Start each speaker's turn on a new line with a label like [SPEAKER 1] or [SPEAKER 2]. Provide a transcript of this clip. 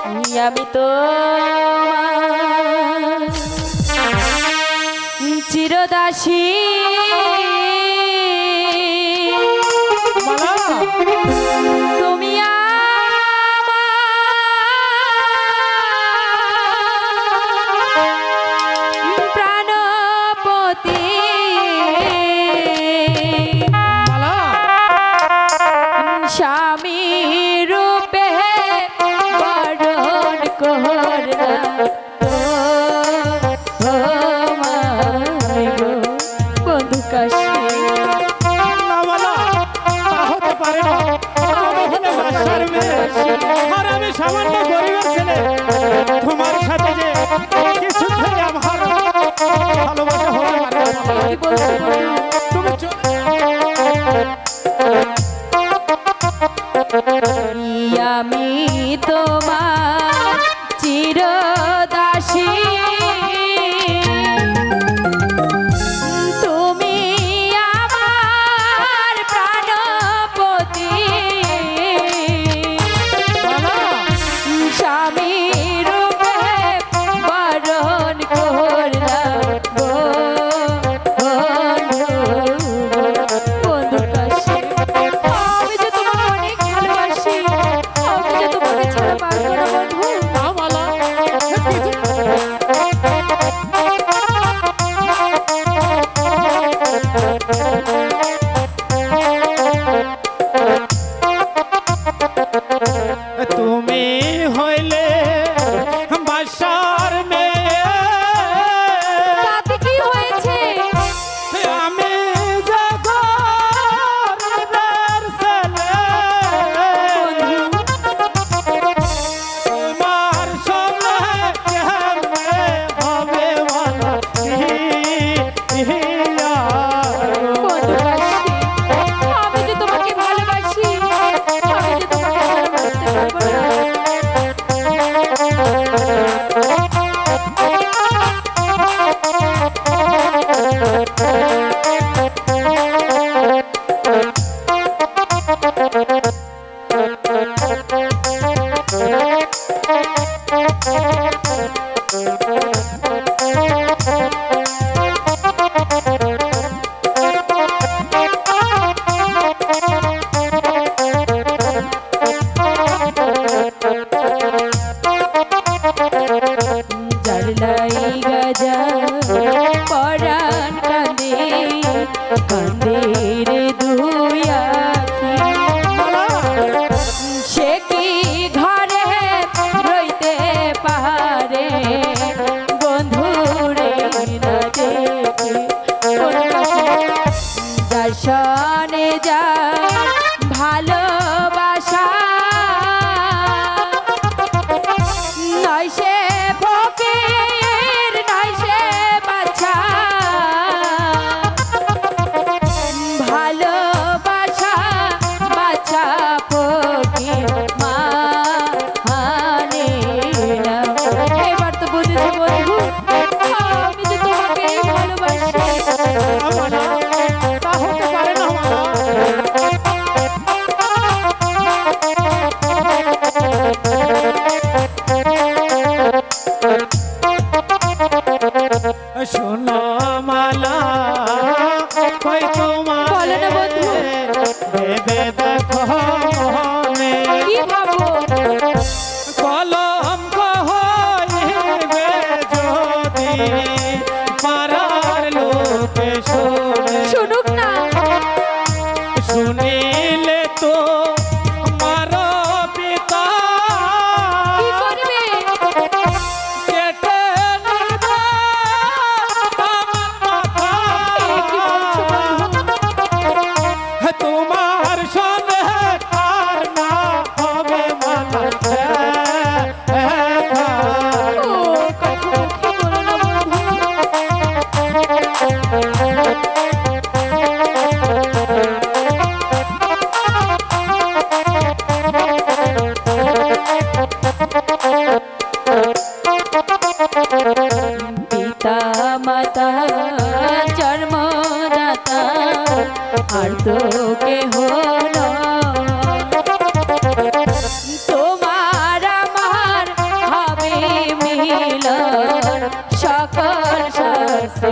[SPEAKER 1] আমি তো চিরদাসী তুমি প্রাণপতি স্বামী রূপে বরণ করলা বন্ধু কাশী
[SPEAKER 2] আমি সামান্য গরিবের ছেলে তোমার সাথে যে কিছু থেকে আমার ভালোবাসা হতে পারে তুমি
[SPEAKER 1] আমি তোমার চিরদাসী তুমি আমার প্রাণপতি স্বামী রূপে বরণ করলাম বন্ধু কাশী আমি যে তোমাকে অনেক ভালোবাসি আমি যে তোমাকে ছাড়া পারবো না বন্ধু
[SPEAKER 2] তুমি হইলে বাসার মেয়ে
[SPEAKER 1] তাতে কি হয়েছে
[SPEAKER 2] আমি জগরের ছেলে তোমার সঙ্গে কেমনে হবে বলো
[SPEAKER 1] বন্ধু কাশী আমি যে তোমাকে ভালোবাসি আমি যে তোমাকে ছাড়া বাঁচতে পারবো না জারলাই গাজা পরাণ কান্দে কান্দে রে দুই আখি সে কি ঘরে রইতে পারে বন্ধু রে না দেখে দর্শনে যা ভালোবাসা নয় সে ফকির নয় সে বাচ্চা ভালোবাসা বাচ্চা ফকির মানে না এবার তো বুঝেছি বন্ধু আমি যে তোমাকে ভালোবাসি
[SPEAKER 2] তা হতে পারে না শোনো মালা কই তোমার
[SPEAKER 1] বলো না বন্ধু
[SPEAKER 2] ভেবে দেখো মনে
[SPEAKER 1] কি ভাবো
[SPEAKER 2] কলঙ্ক হইবে যদি পাড়ার লোকে শোনে
[SPEAKER 1] শুনুক না
[SPEAKER 2] শুনিলে তো মারো পিতা
[SPEAKER 1] কি করবে
[SPEAKER 2] কেটে নিবে আমার মাথা।
[SPEAKER 1] কি বলছো বন্ধু
[SPEAKER 2] তোমার সনে আর না হবে মাথা
[SPEAKER 1] ও কথা কি বলো না বন্ধু পিতা মাতা জন্মদাতা আর তো কেহ নয়। তোমার আমার সকল শাস্তি